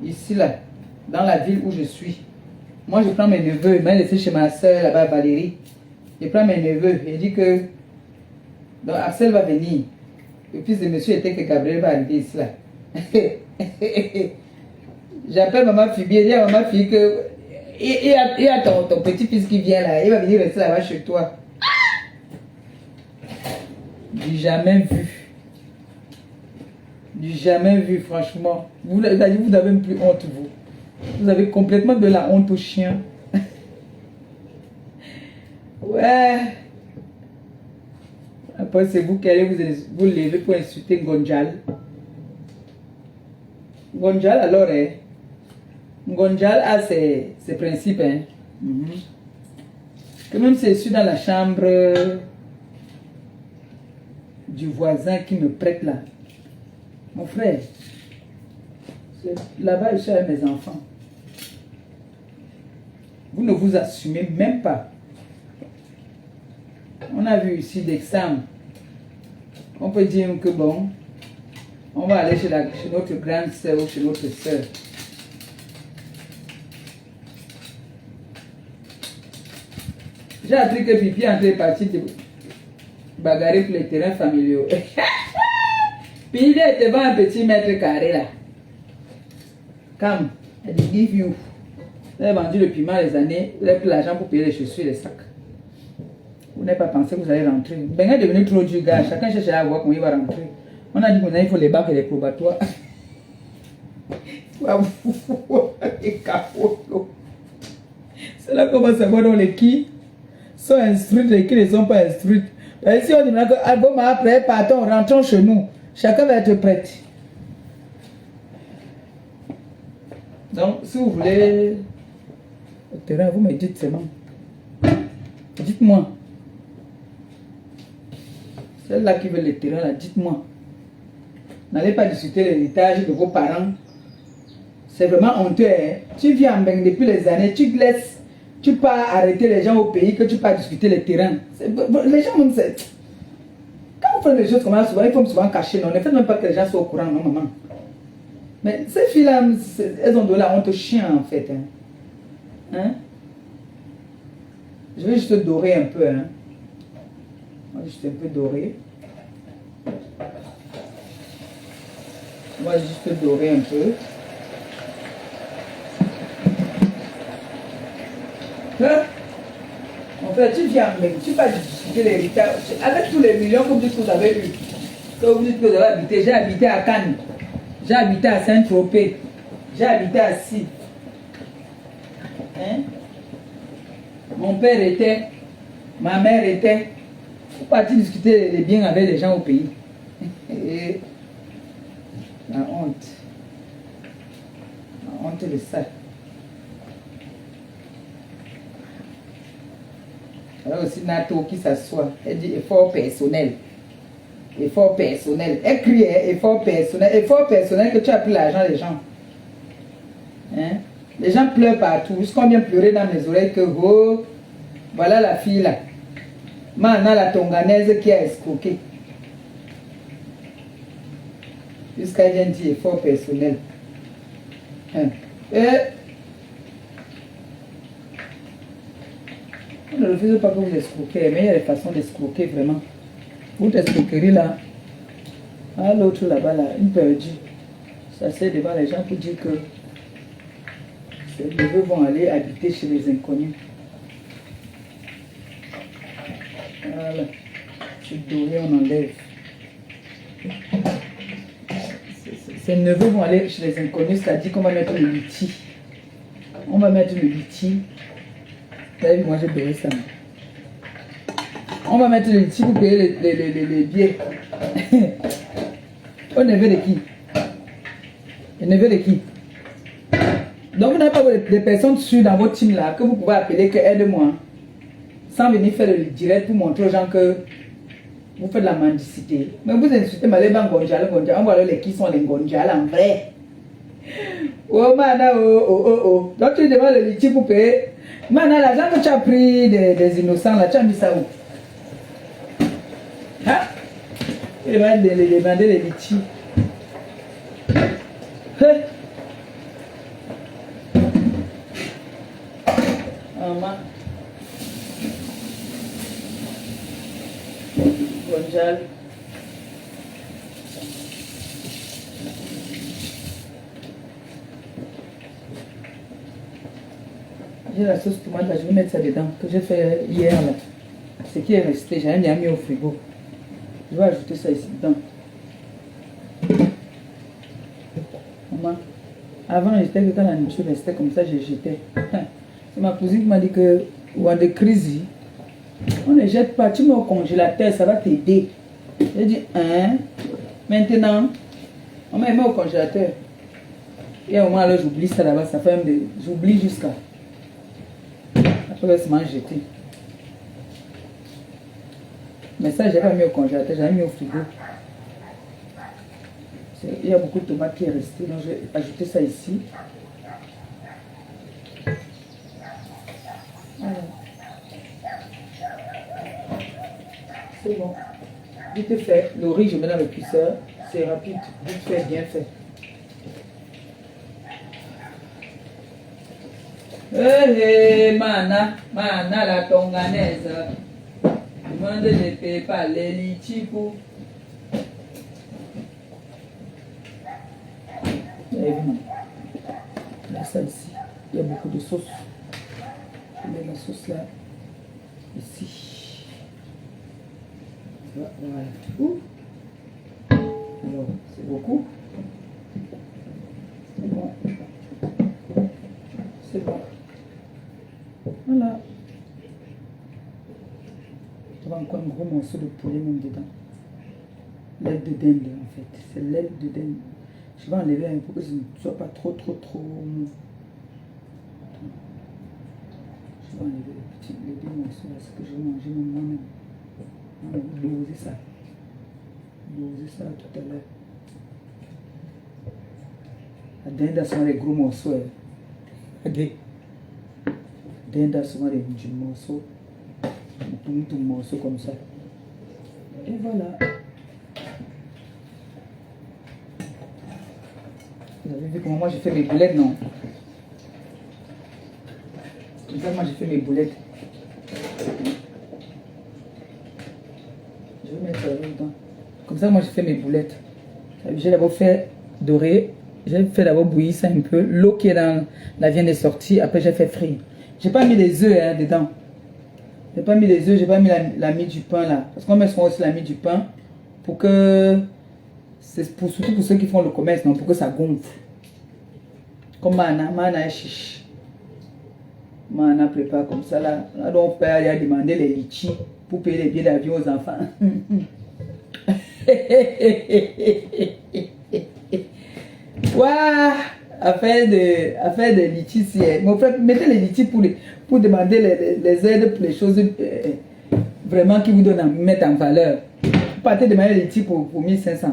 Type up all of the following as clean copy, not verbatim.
ici là, dans la ville où je suis. Moi je prends mes neveux, il m'a laissé chez ma soeur là-bas, Valérie. Je prends mes neveux et dit que donc Axel va venir. Le fils de monsieur était que Gabriel va arriver ici là. J'appelle maman Phoebe et dis à maman Phoebe que il y a ton petit-fils qui vient là, il va venir rester là-bas chez toi. Du jamais vu. Du jamais vu, franchement. Vous n'avez même plus honte, vous. Vous avez complètement de la honte au chien. Ouais. Après, c'est vous qui allez vous lever pour insulter Ngonjal. Ngonjal, alors, Ngonjal a ses principes. Hein. Que même si je suis dans la chambre du voisin qui me prête là. Mon frère, là-bas, je suis avec mes enfants. Vous ne vous assumez même pas. On a vu ici d'examen. On peut dire que bon, on va aller chez notre grande soeur ou chez notre soeur. J'ai appris que Pipi est en train de partir de bagarrer pour les terrains familiaux. Puis il est devant un petit mètre carré là. Come, elle dit give you. Vous avez vendu le piment les années, vous avez pris l'argent pour payer les chaussures et les sacs. Vous n'avez pas pensé que vous allez rentrer. Ben est devenu trop du gars, chacun cherche à voir comment il va rentrer. On a dit qu'il faut les bacs et les probatoires. C'est là qu'on va savoir dans les qui sont instruites et qui ne sont pas instruites. Et si on dit que bon, après, partons, rentrons chez nous. Chacun va être prêt. Donc, si vous voulez le terrain, vous me dites seulement. Dites-moi. Celle-là qui veut le terrain, là, dites-moi. N'allez pas discuter l'héritage de vos parents. C'est vraiment honteux. Hein? Tu vis en Beng depuis les années, tu laisses, tu pars arrêter les gens au pays que tu pars discuter les terrains. Les gens même c'est. Quand vous faites les choses comme ça, souvent, il faut souvent cacher. Non, ne faites même pas que les gens soient au courant, non, maman. Mais ces filles-là, elles ont de la honte au chien, en fait. Hein? Je vais juste dorer un peu. Hein? On va juste un peu dorer. On va juste dorer un peu. Hein? En fait, tu viens, mais tu vas discuter l'héritage. Avec tous les millions que vous avez eu, que vous dites que vous avez habité, j'ai habité à Cannes, j'ai habité à Saint-Tropez, j'ai habité à Si. Hein? Mon père était, ma mère était. Vous partez discuter les biens avec les gens au pays. Et la honte. La honte de ça. Alors aussi Nato qui s'assoit. Elle dit effort personnel. Effort personnel. Elle crie effort personnel. Effort personnel que tu as pris l'argent des gens. Hein? Les gens pleurent partout. Jusqu'à bien pleurer dans mes oreilles que oh, voilà la fille là. Maintenant la tonganaise qui a escroqué. Jusqu'à bien dire effort personnel. Hein? On ne refuse pas que vous escroquez, mais il y a des façons d'escroquer vraiment. Votre escroquerie là, à l'autre là-bas, là, une perdue. Ça c'est devant les gens pour dire que ces neveux vont aller habiter chez les inconnus. Voilà. C'est doré, on enlève. Ces neveux vont aller chez les inconnus, c'est-à-dire qu'on va mettre le liti. On va mettre le liti. Vous avez vu, moi j'ai doré ça. On va mettre le liti pour payer les billets. Au neveu de qui? Le neveu de qui? Donc vous n'avez pas des personnes sûres dans votre team là que vous pouvez appeler que aide-moi. Sans venir faire le direct pour montrer aux gens que vous faites de la mendicité. Mais vous insultez Maléba Ngonjal, on voit les qui sont les Ngonjal en vrai. Oh mana oh. Donc tu demandes le liti pour payer. Mana l'argent que tu as pris des innocents là, tu as mis ça où? Hein? Tu demandes les litis. spécial. J'ai la sauce tomate là, je vais mettre ça dedans, que j'ai fait hier là. Ce qui est resté, j'avais bien mis au frigo. Je vais ajouter ça ici dedans. Maman, avant j'étais que quand la nourriture restait comme ça, je jetais. C'est ma cousine qui m'a dit que, ou en de crise, on ne jette pas, tu mets au congélateur, ça va t'aider. J'ai dit, hein, maintenant, on met au congélateur. Et au moins, alors j'oublie ça là-bas, ça fait j'oublie jusqu'à. Après, c'est m'en jeter. Mais ça, j'ai pas mis au congélateur, j'avais mis au frigo. Il y a beaucoup de tomates qui est resté, donc je vais ajouter ça ici. Voilà. C'est bon. Vite fait. Le riz, je mets dans le cuisseur. C'est rapide. Vite fait, bien fait. Hé, mana la tonganaise. Demande ne paye pas les litchis pour. Là, ça ici. Il y a beaucoup de sauce. Je mets la sauce là. Ici. Voilà. Alors, c'est beaucoup. C'est bon. C'est bon. Voilà. Il y a encore un gros morceau de poulet même dedans. L'aile de dinde en fait. C'est l'aile de dinde. Je vais enlever un peu pour que ce ne soit pas trop mou. Je vais enlever les deux morceaux là, ce que je vais manger moi-même. On va doser ça. Doser ça tout à l'heure. La dinde sont les gros morceaux. Regardez. Dinde sont les petits morceaux. Tout morceau comme ça. Et voilà. Vous avez vu comment moi j'ai fait mes boulettes, non? Comme ça, moi j'ai fait mes boulettes. Je vais mettre ça dedans. Comme ça, moi j'ai fait mes boulettes. J'ai d'abord fait dorer. J'ai fait d'abord bouillir ça un peu. L'eau qui est dans la viande est sortie. Après, j'ai fait frire. J'ai pas mis les œufs hein, dedans. J'ai pas mis les œufs. J'ai pas mis la mie du pain là. Parce qu'on met souvent aussi la mie du pain. Pour que. C'est surtout pour ceux qui font le commerce, non? Pour que ça gonfle. Comme Mana est chiche. Mana prépare comme ça là. Là, donc, père il a demandé les litchis pour payer les billets d'avion aux enfants. Waouh! Affaire de litchis. Mon frère, mettez les litchis pour demander les aides pour les choses vraiment qui vous donnent à mettre en valeur. Vous partez demander les litchis pour 1500.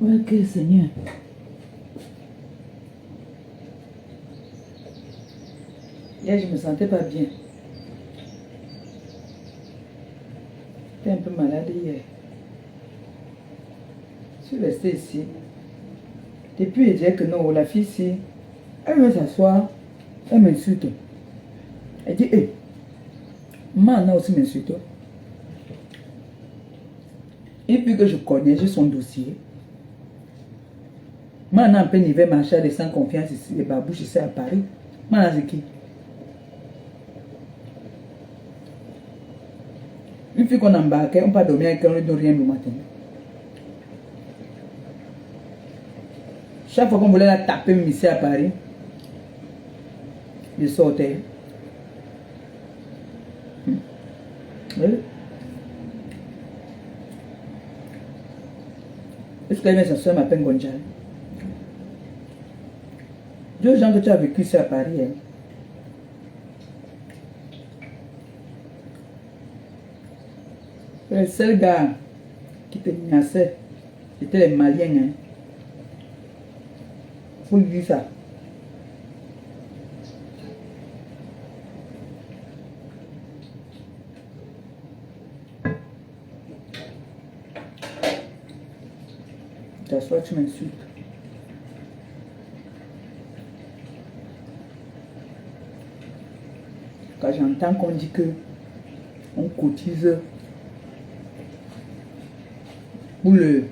Ok, Seigneur. Hier, je me sentais pas bien. J'étais un peu malade hier. Je suis restée ici. Depuis, elle disait que non, la fille ici, elle veut s'asseoir, elle m'insulte. Elle dit, hé, maman aussi m'insulte. Et puis que je connais, j'ai son dossier. Maman a peine il va marcher avec sans confiance ici, les babouches ici à Paris. Maman c'est qui? Une fille qu'on embarquait, on ne peut pas dormir avec elle, on ne donne rien le matin. Chaque fois qu'on voulait la taper ici à Paris, je sortais. Oui. Est-ce qu'elle met sa soeur m'appelle Gonjal? Deux gens que tu as vécu ici à Paris. Hein. Le seul gars qui te menaçait, c'était les Maliens. Hein. Faut lui dire ça. T'assois, tu m'insultes. Quand j'entends qu'on dit que on cotise pour le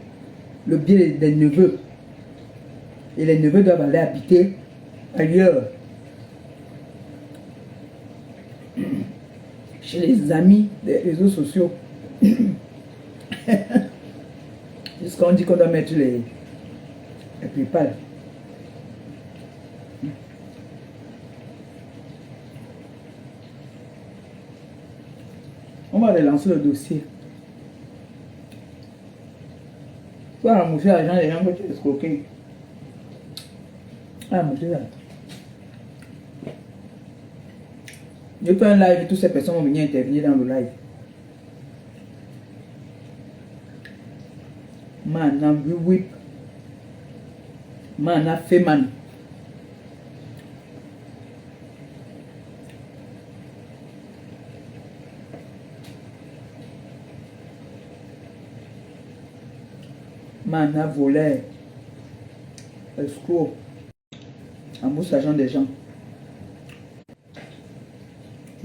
bien des neveux, et les neveux doivent aller habiter ailleurs, chez les amis des réseaux sociaux, jusqu'on dit qu'on doit mettre les PayPal. On va relancer le dossier. Tu vas rembourser l'argent des gens que tu as escroqués. Ah, mon Dieu. Je fais un live et toutes ces personnes vont venir intervenir dans le live. Man, whip. Man, fait man. Man a volé, escroc, embauche l'argent des gens.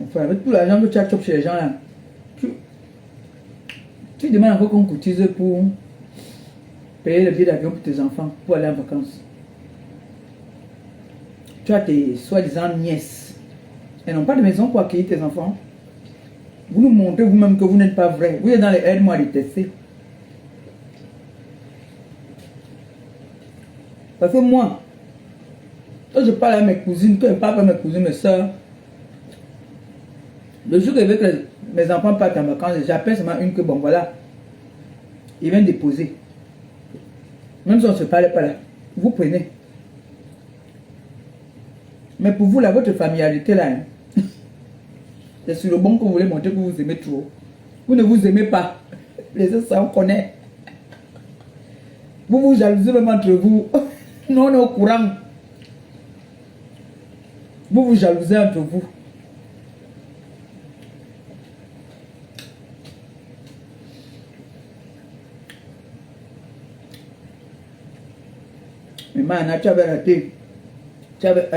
Enfin, avec tout l'argent que tu as chopé chez les gens là, tu demandes encore qu'on cotise pour payer le billet d'avion pour tes enfants, pour aller en vacances. Tu as tes soi-disant nièces. Elles n'ont pas de maison pour accueillir tes enfants. Vous nous montrez vous-même que vous n'êtes pas vrai. Vous êtes dans les aides-moi à détester. Parce que moi, quand je parle à mes cousines, quand je parle à mes cousines, mes soeurs, le jour que je veux que mes enfants partent en vacances, j'appelle seulement une que bon voilà, ils viennent déposer. Même si on ne se parle pas là, vous prenez. Mais pour vous, là, votre familiarité là, hein, c'est sur le bon que vous voulez montrer que vous vous aimez trop. Vous ne vous aimez pas. Les autres, ça on connaît. Vous vous jalousez même entre vous. Nous, on est au courant. Vous vous jalousez entre vous. Mais maintenant, tu avais raté. Tu avais,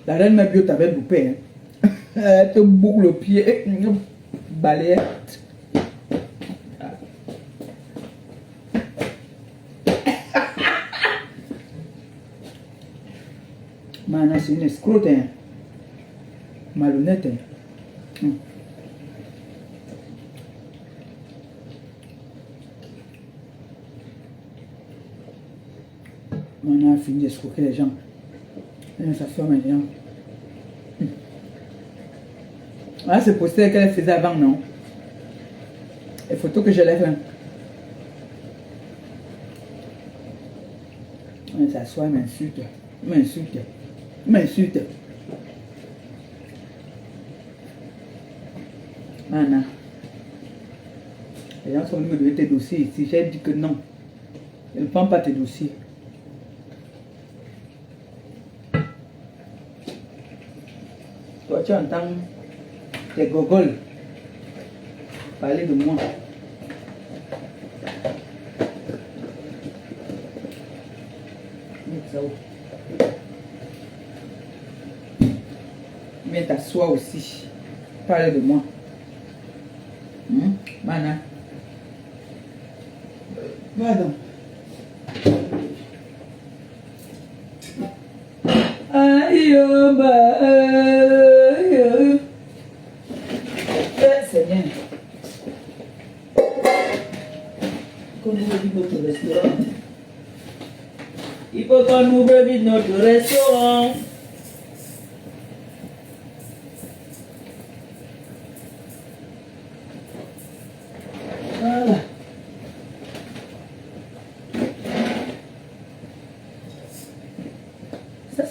la reine Mabio t'avait loupé. Hein. Elle te boucle le pied. Balayette. Maintenant, c'est une escroque. Hein. Malhonnête. Hein. On a fini d'escroquer les gens. Elle s'assoit maintenant. Ah, c'est poster qu'elle faisait avant, non? Les photos que je lève. Hein. Elle s'assoit, elle m'insulte. M'insulte. M'insulte. Anna. Les gens sont venus me donner tes dossiers ici. J'ai dit que non. Je ne prends pas tes dossiers. Toi, tu entends tes gogoles parler de moi. Viens t'asseoir aussi. Parler de moi. Mana. Pardon. Aïe, c'est bien. Qu'on ouvre vite notre restaurant. Il faut qu'on ouvre vite notre restaurant. Voilà.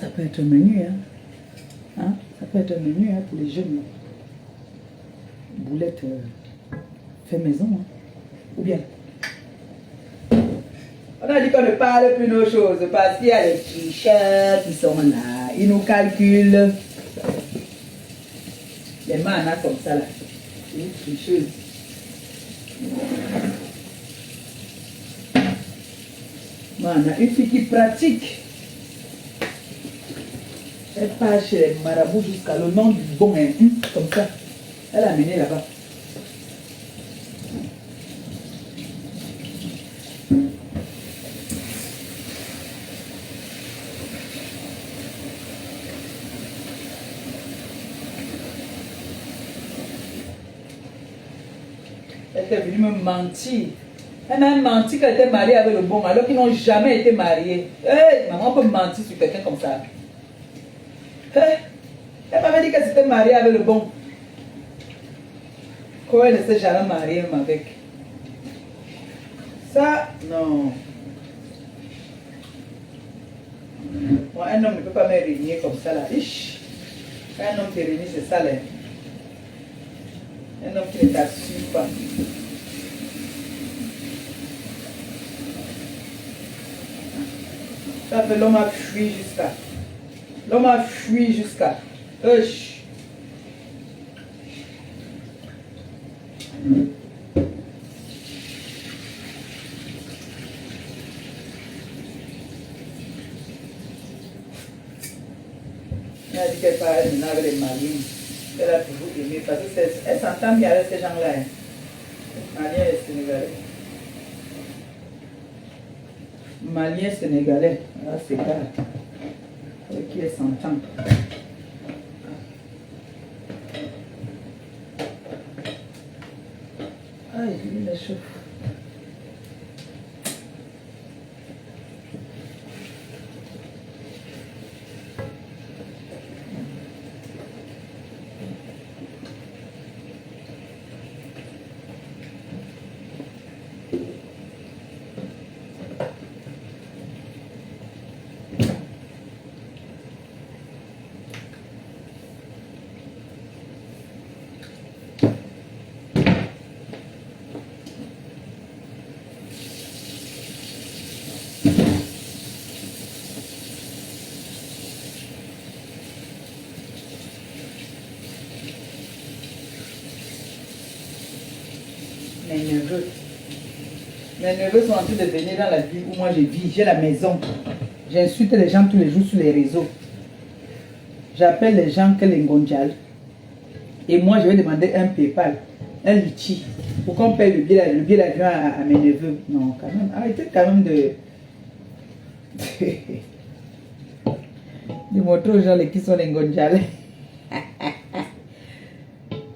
Ça peut être un menu, hein. Ça peut être un menu hein, pour les jeunes. Boulette fait maison, hein. Ou bien. On a dit qu'on ne parle plus nos choses parce qu'il y a les t-shirts qui sont là. Ils nous calculent. Les manas comme ça là. Une tricheuse. On a une fille qui pratique. Elle part chez les marabouts jusqu'à le nom du bon, hein, comme ça. Elle a amené là-bas. Elle est venue me mentir. Elle m'a menti qu'elle était mariée avec le bon, alors qu'ils n'ont jamais été mariés. Hey, maman peut mentir sur quelqu'un comme ça. Hey, elle m'avait dit qu'elle s'était mariée avec le bon. Comment elle ne s'est jamais mariée même avec. Ça, non. Moi, un homme ne peut pas me régner comme ça là. Ish. Un homme qui réunit, c'est ça là. Un homme qui ne t'assure pas. Ça fait l'homme a fui jusqu'à. L'homme a fui jusqu'à. Hush. Elle a dit qu'elle parlait maintenant avec les mariés. Elle a toujours aimé parce qu'elle s'entend bien avec ces gens-là. Hein. Malien et Sénégalais. Malien Sénégalais. Là, c'est ça. Avec qui elle s'entend. Aïe, il est chaud. Mes neveux sont en train de venir dans la ville où moi je vis. J'ai la maison. J'insulte les gens tous les jours sur les réseaux. J'appelle les gens que les Ngonjal. Et moi, je vais demander un PayPal, un litchi, pour qu'on paye le billet d'avion à mes neveux. Non, quand même. Arrêtez quand même de montrer aux gens qui sont les Ngonjal.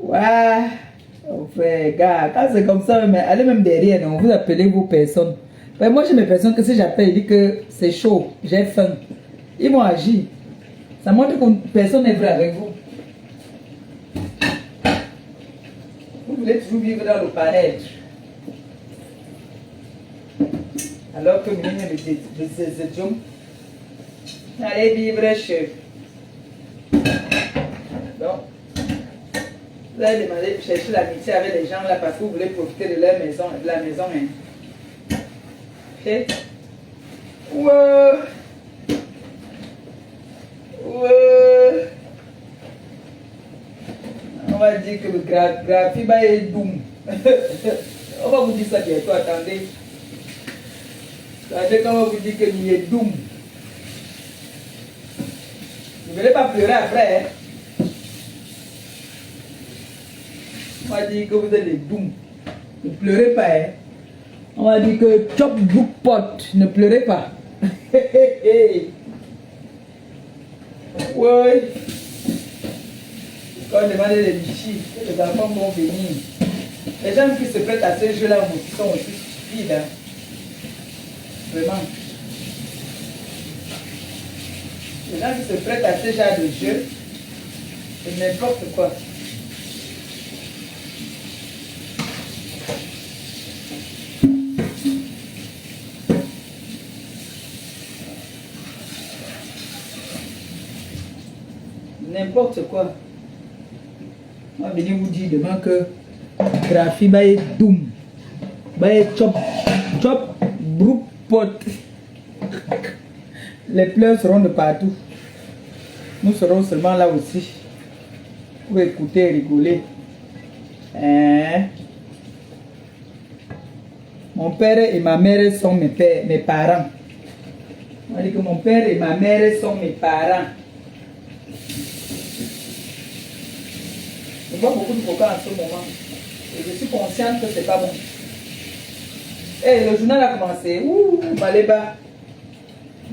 Waouh! Oh frère, gars, quand c'est comme ça, mais allez même derrière, non, vous appelez vos personnes. Ben, moi, j'ai mes personnes que si j'appelle, ils disent que c'est chaud, j'ai faim. Ils vont agir. Ça montre que personne n'est vrai avec vous. Vous voulez toujours vivre dans le paraître. Alors que nous sommes allez vivre chez. Donc, vous allez demander de chercher l'amitié avec les gens là parce que vous voulez profiter de leur maison, de la maison. Hein. Ok? Ouais. Ouais. On va dire que le graphie est doom. On va vous dire ça bientôt, attendez. Attendez qu'on va vous dire que il est doom. Vous ne voulez pas pleurer après, hein? On va dire que vous êtes des doom. Ne pleurez pas, hein? On va dire que chop book pot, ne pleurez pas. Ouais. Quand on demande les bichis, les enfants vont venir. Les gens qui se prêtent à ce jeu-là sont aussi stupides. Hein? Vraiment. Les gens qui se prêtent à ce genre de jeu, c'est n'importe quoi. N'importe quoi. On va venir vous dire demain que Graphie va être doom. Va être chop, brook pot. Les pleurs seront de partout. Nous serons seulement là aussi pour écouter et rigoler. Hein? Mon père et ma mère sont mes parents. On dit que mon père et ma mère sont mes parents. Je bois beaucoup de coca en ce moment. Et je suis consciente que c'est pas bon. Et le journal a commencé. Ouh, Maléba.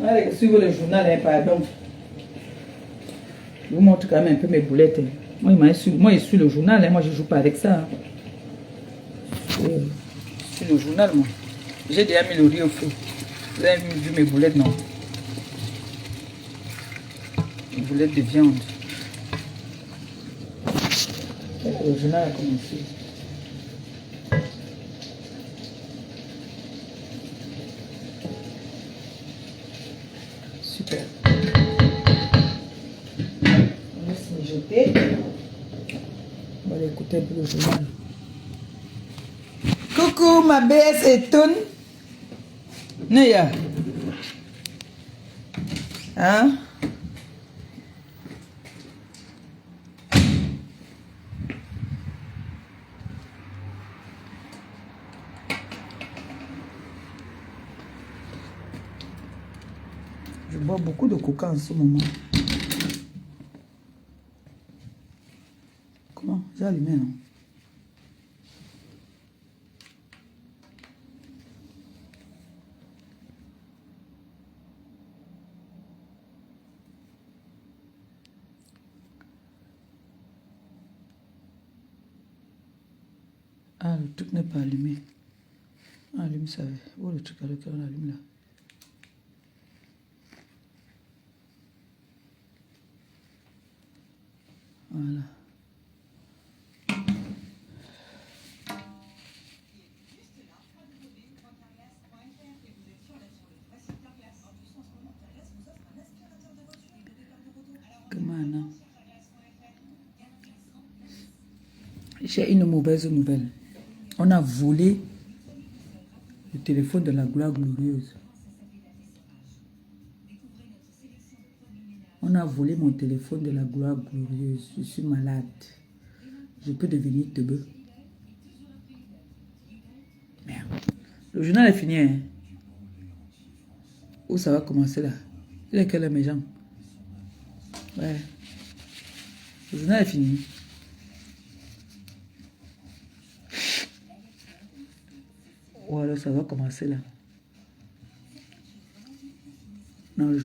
Allez, suivre le journal, hein, pardon. Je vous montre quand même un peu mes boulettes. Moi, je suis le journal, hein. Moi, je joue pas avec ça. Je suis le journal, moi. J'ai déjà mis le riz au feu. Vous avez vu mes boulettes, non? Les boulettes de viande. Le journal a commencé. Super. On va se mijoter. On va aller écouter un peu le journal. Coucou ma BS et Toun. Neya. Hein? Je bois beaucoup de coca en ce moment. Comment? J'ai allumé, non? Ah, le truc n'est pas allumé. Allume ça. Oh, le truc avec lequel on allume là. Voilà. Comment? J'ai une mauvaise nouvelle. On a volé le téléphone de la gloire glorieuse. On a volé mon téléphone de la gloire glorieuse. Je suis malade. Je peux devenir teubeux. Merde. Le journal est fini. Hein? Où ça va commencer là? Il est quelle heure mes jambes? Ouais. Le journal est fini. Ou alors ça va commencer là. Non,